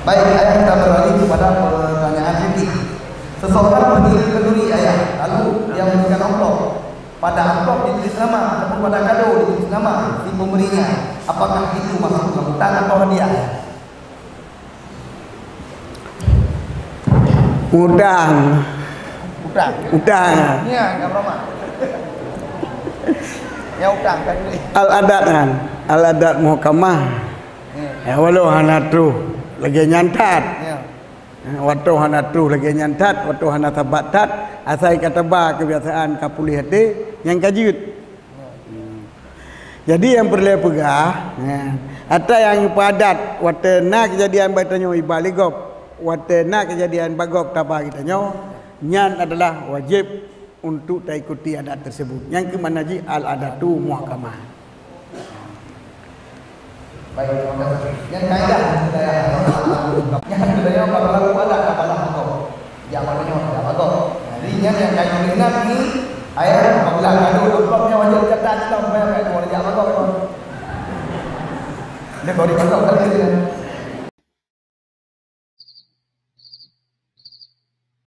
Baik, ayah kita beralih kepada pertanyaan fikih. Seseorang berdiri kenduri ayah, lalu dia memberikan amplop. Pada amplop ditulis nama ataupun pada kado ditulis nama si pemberinya. Apakah itu masuk dalam hutang atau hadiah? Udang. Ya, enggak apa-apa. Ya utang kan ini. Al-adat kan. Al-adat muhkamah. Ya walau hanatu lagi nyantat. Ya. Waktu hanatu lagi nyantat, waktu hanata batat, asai kata ba kebiasaan kapuli hati yang kajut. Jadi yang perlu pegah, ada yang padat, waktu nak kejadian bertanya ibaligop, waktu nak kejadian bagok tabah kita nyo, nyan adalah wajib untuk taikuti adat tersebut. Yang kemana ji al-adatu muhkamah. Baik, terima kasih. Yang kaidah yang budaya kalau ada kepala bagok. Yang maknanya tidak bagok. Jadi yang kaidah ini ayat apabila kado amplopnya wajib catat kita bayar kalau dia bagok. Dia kalau di bagok kan